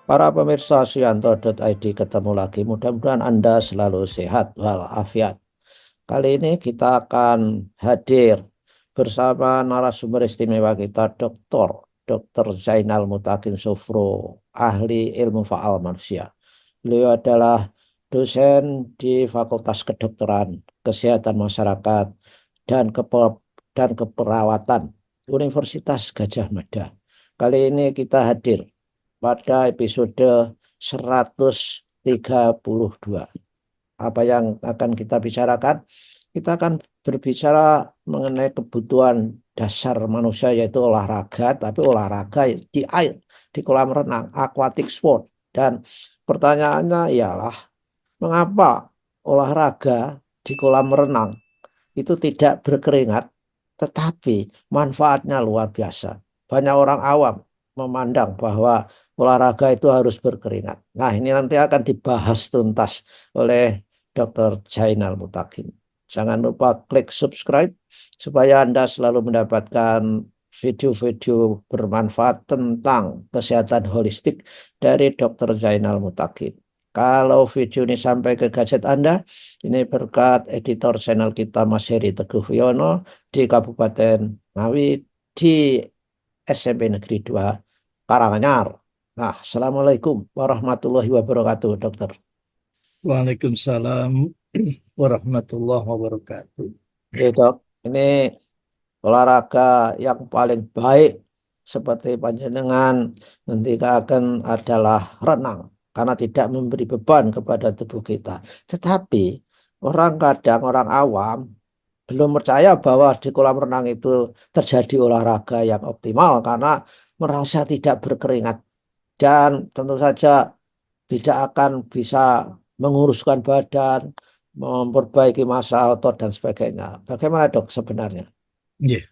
Para pemirsa Suyanto.id ketemu lagi. Mudah-mudahan Anda selalu sehat walafiat. Kali ini kita akan hadir bersama narasumber istimewa kita, Dr. Zainal Mutakin Sofro, ahli ilmu faal manusia. Beliau adalah dosen di Fakultas Kedokteran, Kesehatan Masyarakat, dan Keperawatan Universitas Gadjah Mada. Kali ini kita hadir pada episode 132. Apa yang akan kita bicarakan? Kita akan berbicara mengenai kebutuhan dasar manusia, yaitu olahraga, tapi olahraga di air, di kolam renang, aquatic sport. Dan pertanyaannya ialah, mengapa olahraga di kolam renang itu tidak berkeringat, tetapi manfaatnya luar biasa. Banyak orang awam memandang bahwa olahraga itu harus berkeringat. Nah, ini nanti akan dibahas tuntas oleh Dr. Zainal Mutakin. Jangan lupa klik subscribe supaya Anda selalu mendapatkan video-video bermanfaat tentang kesehatan holistik dari Dr. Zainal Mutakin. Kalau video ini sampai ke gadget Anda, ini berkat editor channel kita Mas Heri Teguh Wiono di Kabupaten Ngawi di SMP Negeri 2 Karanganyar. Nah, Assalamualaikum warahmatullahi wabarakatuh, dokter. Waalaikumsalam warahmatullahi wabarakatuh. Dok, ini olahraga yang paling baik seperti panjenengan ngendikaken adalah renang karena tidak memberi beban kepada tubuh kita. Tetapi orang awam belum percaya bahwa di kolam renang itu terjadi olahraga yang optimal karena merasa tidak berkeringat dan tentu saja tidak akan bisa menguruskan badan, memperbaiki massa otot dan sebagainya. Bagaimana dok sebenarnya? Ya,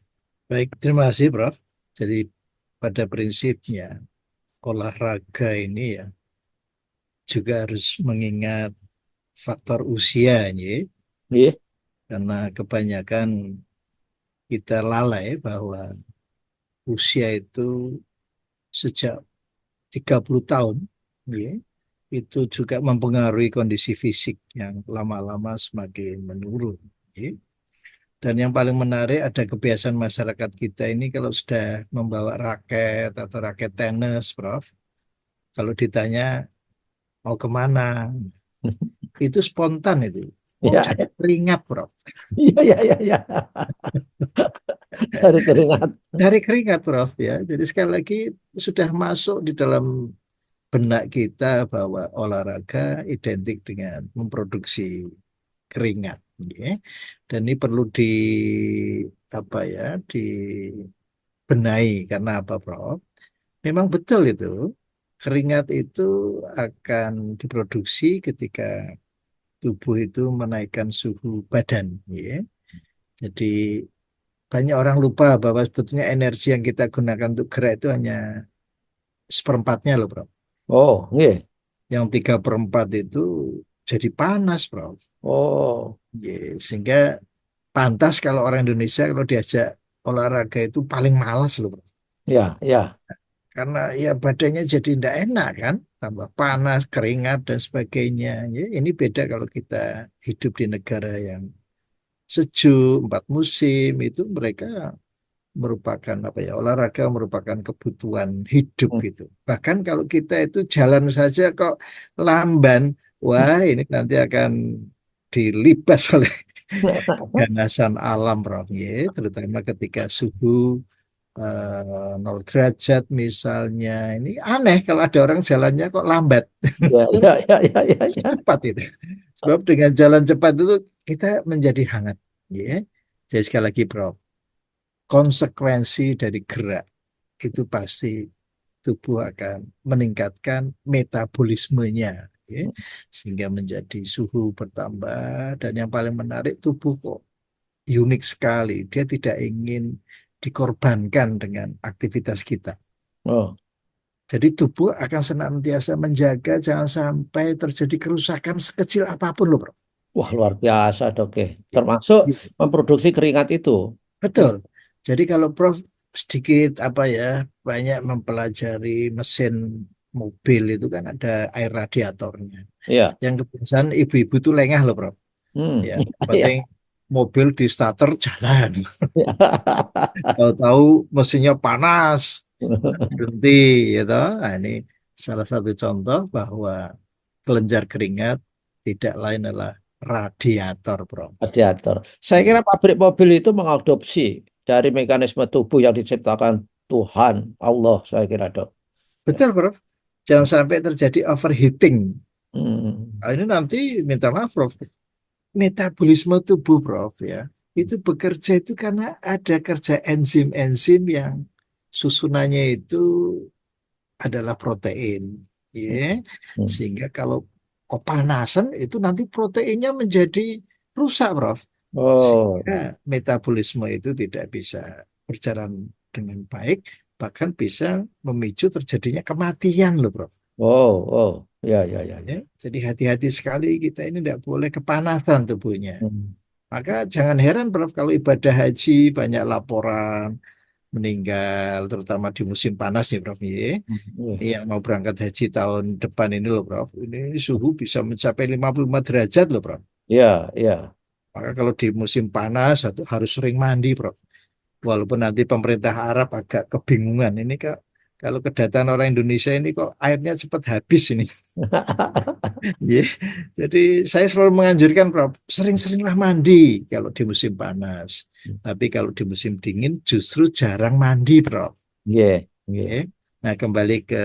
baik, terima kasih, Prof. Jadi pada prinsipnya olahraga ini ya juga harus mengingat faktor usia ya, Iya, karena kebanyakan kita lalai bahwa usia itu sejak 30 tahun ya, itu juga mempengaruhi kondisi fisik yang lama-lama semakin menurun. Ya. Dan yang paling menarik ada kebiasaan masyarakat kita ini kalau sudah membawa raket atau raket tenis, Prof. Kalau ditanya mau kemana, itu spontan itu. Mau iya, cari keringat, Prof. iya, iya, iya, iya. Dari keringat. Dari keringat, Prof. Ya. Jadi sekali lagi sudah masuk di dalam benak kita bahwa olahraga identik dengan memproduksi keringat. Ya. Dan ini perlu dibenahi karena apa, Prof? Memang betul itu. Keringat itu akan diproduksi ketika tubuh itu menaikkan suhu badan, ya. Jadi banyak orang lupa bahwa sebetulnya energi yang kita gunakan untuk gerak itu hanya seperempatnya loh, Bro. Oh, iya. Yang 3/4 itu jadi panas, Bro. Oh, Ya, sehingga pantas kalau orang Indonesia kalau diajak olahraga itu paling malas loh, Bro. iya, iya. Karena ya badannya jadi tidak enak kan, tambah panas, keringat dan sebagainya. Ya, ini beda kalau kita hidup di negara yang sejuk, 4 musim itu mereka merupakan apa ya, olahraga merupakan kebutuhan hidup Hmm. gitu. Bahkan kalau kita itu jalan saja kok lamban, wah ini nanti akan dilibas oleh keganasan alam, Prof. Ya, terutama ketika suhu 0 derajat misalnya. Ini aneh kalau ada orang jalannya kok lambat. Iya, iya, iya, iya, iya, iya. Cepat itu. Sebab dengan jalan cepat itu kita menjadi hangat. Ya. Jadi sekali lagi, Prof, konsekuensi dari gerak itu pasti tubuh akan meningkatkan metabolismenya. Ya. Sehingga menjadi suhu bertambah. Dan yang paling menarik, tubuh kok unik sekali. Dia tidak ingin dikorbankan dengan aktivitas kita. Oh, Jadi tubuh akan senantiasa menjaga jangan sampai terjadi kerusakan sekecil apapun loh, Bro. wah luar biasa dok. Termasuk Gitu. memproduksi keringat itu. Betul. Jadi kalau Prof sedikit apa ya, banyak mempelajari mesin mobil itu kan ada air radiatornya. Iya. Yang kebiasaan ibu-ibu tuh lengah loh, Prof. Hmm. Ya, Iya. penting mobil di starter jalan. Tahu-tahu mesinnya panas, berhenti, gitu. Nah, ini salah satu contoh bahwa kelenjar keringat tidak lain adalah radiator, Prof. Radiator. Saya kira pabrik mobil itu mengadopsi dari mekanisme tubuh yang diciptakan Tuhan, Allah, saya kira, Dok. Ya. Betul, Prof. Jangan sampai terjadi overheating. Hmm. Nah, ini nanti minta maaf, Prof. Metabolisme tubuh, Prof, ya. Itu bekerja itu karena ada kerja enzim-enzim yang susunannya itu adalah protein, ya. Hmm. Sehingga kalau kepanasan itu nanti proteinnya menjadi rusak, Prof. Sehingga Oh, metabolisme itu tidak bisa berjalan dengan baik, bahkan bisa memicu terjadinya kematian loh, Prof. oh, oh, ya, ya, ya, Ya, ya. jadi hati-hati sekali kita ini tidak boleh kepanasan tubuhnya. Hmm. Maka jangan heran, Prof, kalau ibadah haji banyak laporan meninggal, terutama di musim panas nih, Prof. Ya. Iya. Ini yang mau berangkat haji tahun depan ini loh, Prof. Ini suhu bisa mencapai 55 derajat loh, Prof. Iya, iya. Maka kalau di musim panas harus sering mandi, Prof. Walaupun nanti pemerintah Arab agak kebingungan. Ini kok kalau kedatangan orang Indonesia ini kok airnya cepat habis ini. Ya. Jadi saya selalu menganjurkan, Prof, sering-seringlah mandi kalau di musim panas. Tapi kalau di musim dingin justru jarang mandi, Prof. Iya, Ya. iya. Nah, kembali ke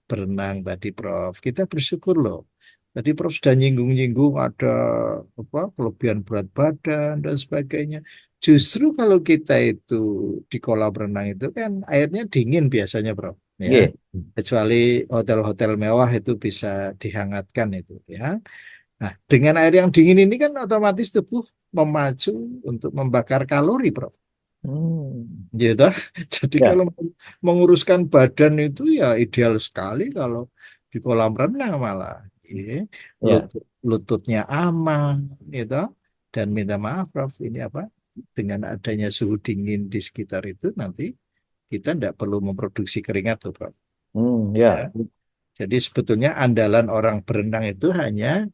berenang tadi, Prof. Kita bersyukur loh. Tadi Prof sudah nyinggung-nyinggung ada apa kelebihan berat badan dan sebagainya. Justru kalau kita itu di kolam renang itu kan airnya dingin biasanya, Prof. Ya, Iya. kecuali hotel-hotel mewah itu bisa dihangatkan itu, ya. Nah, dengan air yang dingin ini kan otomatis tubuh memacu untuk membakar kalori, Prof. Hmm. Gitu. Jadi Ya, kalau menguruskan badan itu ya ideal sekali kalau di kolam renang malah. Ya. ya. Lututnya aman, gitu. Dan minta maaf, Prof, ini apa? Dengan adanya suhu dingin di sekitar itu nanti kita tidak perlu memproduksi keringat tuh, Prof. Hmm, Ya. ya. Jadi sebetulnya andalan orang berenang itu hanya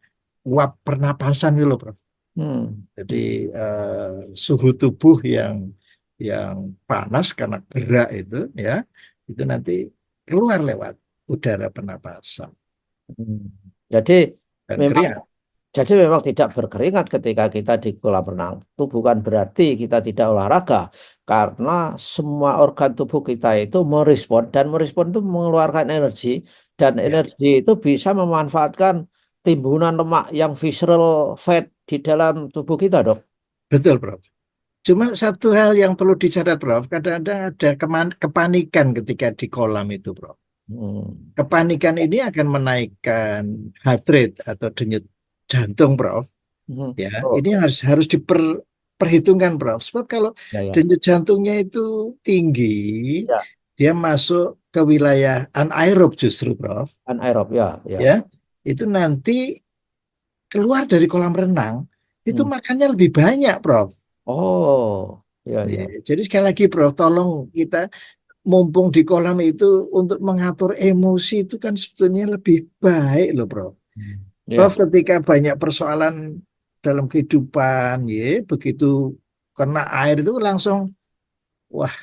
uap pernapasan gitu loh, Prof. Hmm. Jadi suhu tubuh yang panas karena gerak itu itu nanti keluar lewat udara pernapasan Hmm. Jadi dan memang keringat. Jadi memang tidak berkeringat ketika kita di kolam renang. Itu bukan berarti kita tidak olahraga, karena semua organ tubuh kita itu merespon dan merespon itu mengeluarkan energi dan Ya, energi itu bisa memanfaatkan timbunan lemak yang visceral fat di dalam tubuh kita, Dok. betul, Prof. Cuma satu hal yang perlu dicatat, Prof. Kadang-kadang ada kepanikan ketika di kolam itu, Prof. Hmm. Kepanikan ini akan menaikkan heart rate atau denyut jantung, Prof. Hmm. Ya, Oh, ini harus harus diperhitungkan, Prof. Sebab kalau ya, ya, denyut jantungnya itu tinggi, ya, dia masuk ke wilayah anaerob justru, Prof. anaerob, ya, ya. Ya, itu nanti keluar dari kolam renang, itu Hmm. makannya lebih banyak, Prof. Oh, ya, Ya, ya. jadi sekali lagi, Prof, tolong kita mumpung di kolam itu untuk mengatur emosi itu kan sebetulnya lebih baik loh, Prof. Hmm. Prof, Ya, ketika banyak persoalan dalam kehidupan, ya, begitu kena air itu langsung, wah,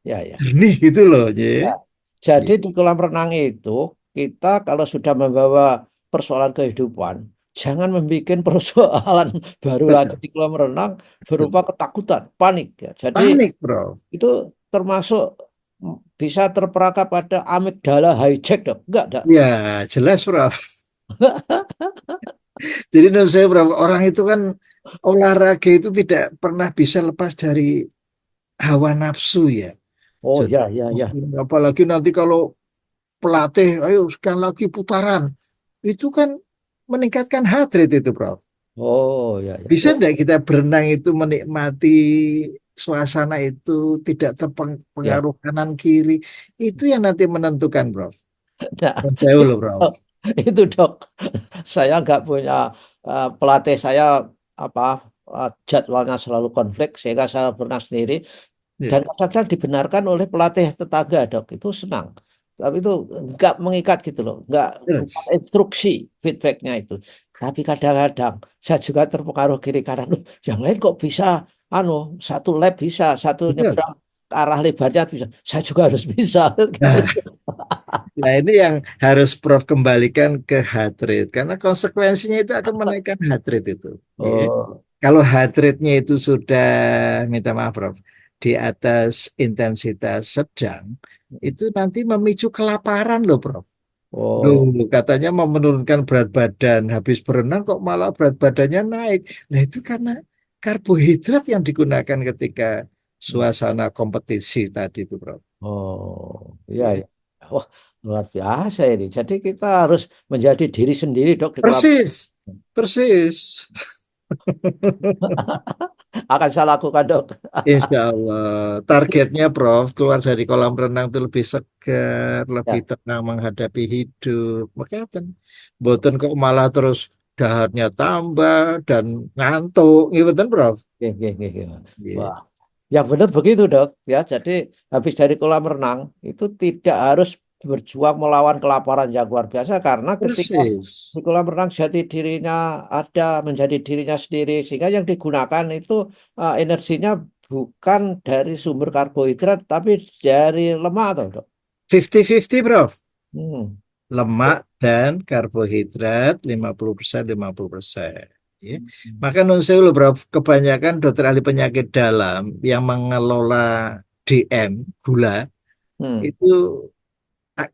ya, ya. jernih gitu loh, ya. Ya. Jadi Ya, di kolam renang itu kita kalau sudah membawa persoalan kehidupan, jangan membuat persoalan baru lagi betul. di kolam renang berupa Betul. ketakutan, panik ya. Jadi Panik, Prof. itu termasuk bisa terperangkap pada amigdala hijack, dok. Enggak. Ya, jelas, Prof. Jadi menurut saya, Prof, orang itu kan olahraga itu tidak pernah bisa lepas dari hawa nafsu ya. Oh Jadi, ya, ya, ya. apalagi nanti kalau pelatih, ayo sekali lagi putaran, itu kan meningkatkan heart rate itu, Prof. Oh ya, ya. Bisa tidak kita berenang itu menikmati suasana itu tidak Ya. terpengaruh kanan kiri? Itu yang nanti menentukan, Prof. Nah, Jauh loh, itu, Prof. itu dok. Saya nggak punya pelatih saya apa jadwalnya selalu konflik sehingga saya berenang sendiri. Dan Ya. kadang-kadang dibenarkan oleh pelatih tetangga, dok. Itu senang. Tapi itu nggak mengikat gitu loh, nggak bukan Terus, instruksi feedbacknya itu. Tapi kadang-kadang saya juga terpengaruh kiri kanan. Loh, yang lain kok bisa, anu, satu lab bisa, satu betul. nyebrang ke arah lebarnya bisa. Saya juga harus bisa. Nah, nah, ini yang harus Prof kembalikan ke heart rate karena konsekuensinya itu akan menaikkan heart rate itu. Ya. Oh, Kalau heart rate-nya itu sudah, minta maaf Prof, di atas intensitas sedang, itu nanti memicu kelaparan loh Prof. Loh, oh, katanya mau menurunkan berat badan, habis berenang kok malah berat badannya naik. Nah itu karena karbohidrat yang digunakan ketika suasana kompetisi tadi itu Prof. oh, iya, Ya. ya. Wah, luar biasa ini. Jadi kita harus menjadi diri sendiri, Dok, di kolam. Persis, persis. Akan saya lakukan, Dok. Insya Allah. Targetnya, Prof, keluar dari kolam renang itu lebih segar, lebih Ya, tenang menghadapi hidup. Makanya, boten kok malah terus dahatnya tambah dan ngantuk, gitu kan, Prof? oke, oke, oke, oke. Iya. Wah, yang benar begitu, Dok. Ya, jadi habis dari kolam renang itu tidak harus berjuang melawan kelaparan yang luar biasa karena ketika di Persis. kolam renang jati dirinya ada menjadi dirinya sendiri sehingga yang digunakan itu energinya bukan dari sumber karbohidrat tapi dari lemak, toh, Dok. 50-50, Prof. Hmm. Lemak dan karbohidrat 50%, 50%. Ya. Hmm. Maka non sewu loh, Prof, kebanyakan dokter ahli penyakit dalam yang mengelola DM, gula, Hmm. itu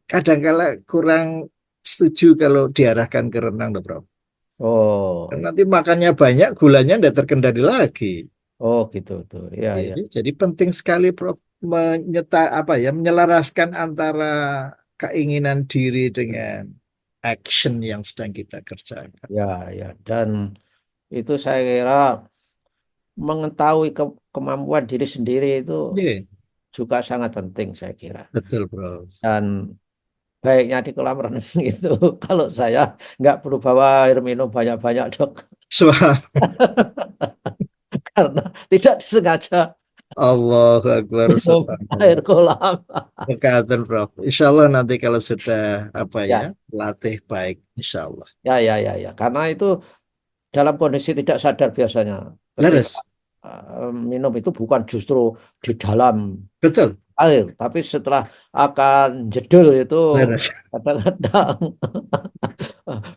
kadangkala kurang setuju kalau diarahkan ke renang, loh, Prof. Oh, Karena nanti makannya banyak, gulanya tidak terkendali lagi. oh gitu tuh. Ya, ya. Jadi penting sekali, Prof, menyelaraskan antara keinginan diri dengan action yang sedang kita kerjakan. Ya, ya. Dan itu saya kira mengetahui kemampuan diri sendiri itu Iya, juga sangat penting saya kira. betul, Prof. Dan baiknya di kolam renang itu kalau saya nggak perlu bawa air minum banyak-banyak, Dok. Soal Karena tidak disengaja Allahu Akbar, minum air subhanallah. kolam. Berkatan, Prof. Insya Allah nanti kalau sudah apa ya, Ya, latih baik, Insya Allah. ya, ya, ya, ya. Karena itu dalam kondisi tidak sadar biasanya ketika Laras, minum itu bukan justru di dalam betul, air, tapi setelah akan jedul itu laras. kadang-kadang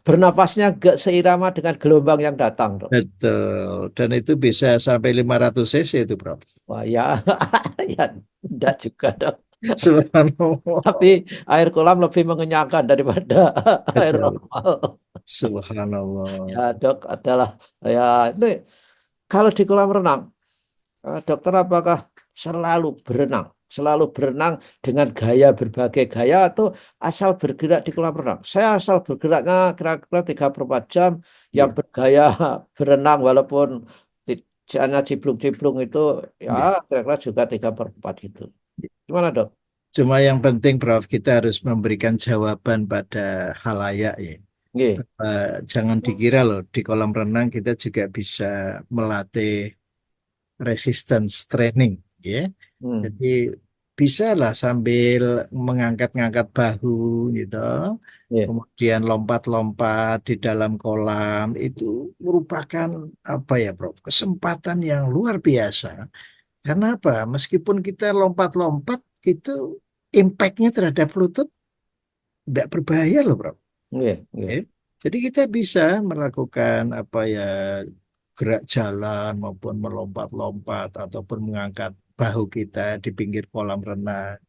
bernapasnya gak seirama dengan gelombang yang datang, Dok. Betul. Dan itu bisa sampai 500 cc itu, Prof. Wah, ya, ya, enggak juga, Dok. Subhanallah. Tapi air kolam lebih mengenyangkan daripada air Betul. normal. Subhanallah. Ya, Dok, adalah ya ini kalau di kolam renang, dokter apakah selalu berenang? Selalu berenang dengan gaya berbagai gaya atau asal bergerak di kolam renang? Saya asal bergeraknya kira-kira 34 jam, yang Iya, bergaya berenang walaupun hanya ciplung-ciplung itu ya iya. kira-kira juga 3/4 gitu. Gimana, Dok? Cuma yang penting, Prof, kita harus memberikan jawaban pada halayak ya. Nggih. Jangan dikira loh, di kolam renang kita juga bisa melatih resistance training, ya. Hmm. Jadi bisa lah sambil mengangkat-ngangkat bahu gitu, Nggih. kemudian lompat-lompat di dalam kolam itu merupakan apa ya, Bro? Kesempatan yang luar biasa. Karena apa? Meskipun kita lompat-lompat itu impactnya terhadap lutut tidak berbahaya loh, Bro. Nggih, nggih. Ya. Jadi kita bisa melakukan apa ya, gerak jalan maupun melompat-lompat ataupun mengangkat bahu kita di pinggir kolam renang.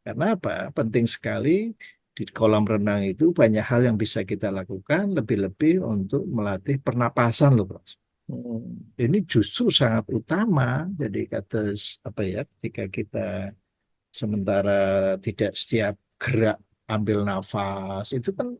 Karena apa? Penting sekali di kolam renang itu banyak hal yang bisa kita lakukan lebih-lebih untuk melatih pernapasan loh, Bro. Hmm. Ini justru sangat utama. Jadi kata apa ya, ketika kita sementara tidak setiap gerak ambil nafas, itu kan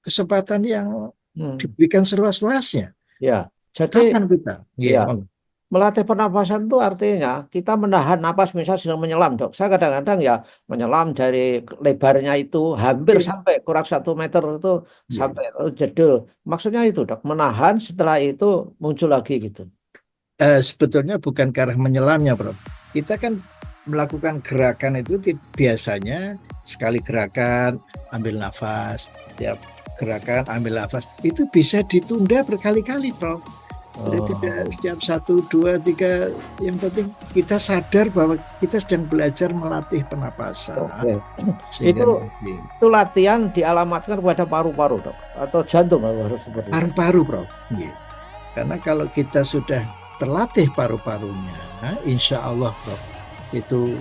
kesempatan yang Hmm. diberikan seluas-luasnya. Ya. Jadi Kapan kita? Iya, ya, Bang. melatih pernapasan itu artinya kita menahan napas misalnya sedang menyelam, Dok. Saya kadang-kadang ya menyelam dari lebarnya itu hampir Iya, sampai kurang 1 meter itu iya. sampai jedul. Maksudnya itu, Dok, menahan setelah itu muncul lagi gitu. Sebetulnya bukan ke arah menyelamnya, Bro. Kita kan melakukan gerakan itu biasanya sekali gerakan ambil nafas, setiap gerakan ambil nafas, itu bisa ditunda berkali-kali, Prof. Jadi tidak setiap 1, 2, 3, yang penting kita sadar bahwa kita sedang belajar melatih pernapasan. Oke. Sehingga Itu latihan dialamatkan kepada paru-paru, Dok, atau jantung harus seperti itu? Paru-paru, Prof. Karena kalau kita sudah terlatih paru-parunya, insya Allah, Prof, itu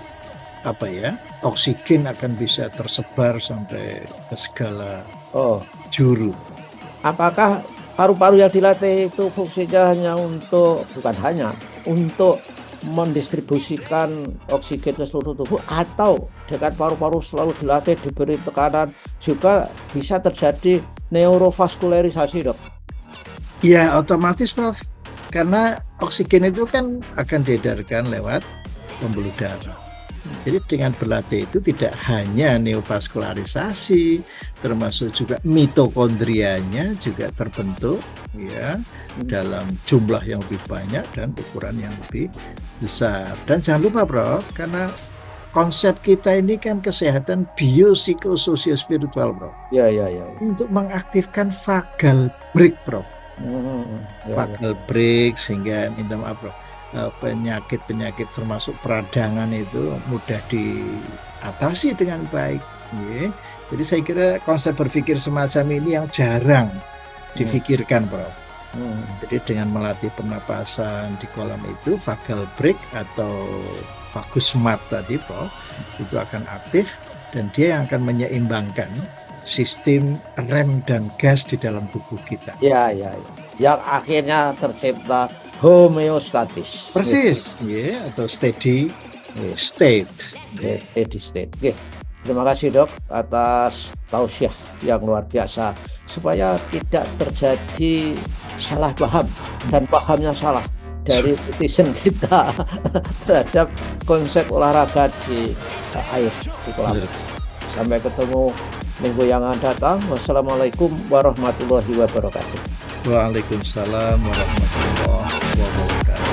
oksigen akan bisa tersebar sampai ke segala juru. Apakah paru-paru yang dilatih itu fungsinya hanya untuk mendistribusikan oksigen ke seluruh tubuh, atau dengan paru-paru selalu dilatih, diberi tekanan, juga bisa terjadi neurovaskularisasi, Dok? Ya, otomatis, Prof. Karena oksigen itu kan akan diedarkan lewat pembuluh darah. Jadi dengan berlatih itu tidak hanya neovaskularisasi, termasuk juga mitokondrianya juga terbentuk ya dalam jumlah yang lebih banyak dan ukuran yang lebih besar. Dan jangan lupa, Prof, karena konsep kita ini kan kesehatan biopsikososio-spiritual, Prof. Ya. Untuk mengaktifkan vagal break, Prof. Vagal break, sehingga minta maaf, Prof, penyakit-penyakit termasuk peradangan itu mudah diatasi dengan baik. Jadi saya kira konsep berpikir semacam ini yang jarang difikirkan, Prof. Jadi dengan melatih pernapasan di kolam itu, vagal break atau vagus smart tadi, Prof, itu akan aktif dan dia yang akan menyeimbangkan sistem rem dan gas di dalam tubuh kita. Ya. Yang akhirnya tercipta homeostatis. Persis, atau steady state. Steady state. Terima kasih, Dok, atas tausiah yang luar biasa, supaya tidak terjadi salah paham dan pahamnya salah dari netizen kita terhadap konsep olahraga di air, di kolam. Sampai ketemu minggu yang akan datang. Wassalamualaikum warahmatullahi wabarakatuh. Waalaikumsalam warahmatullahi wabarakatuh.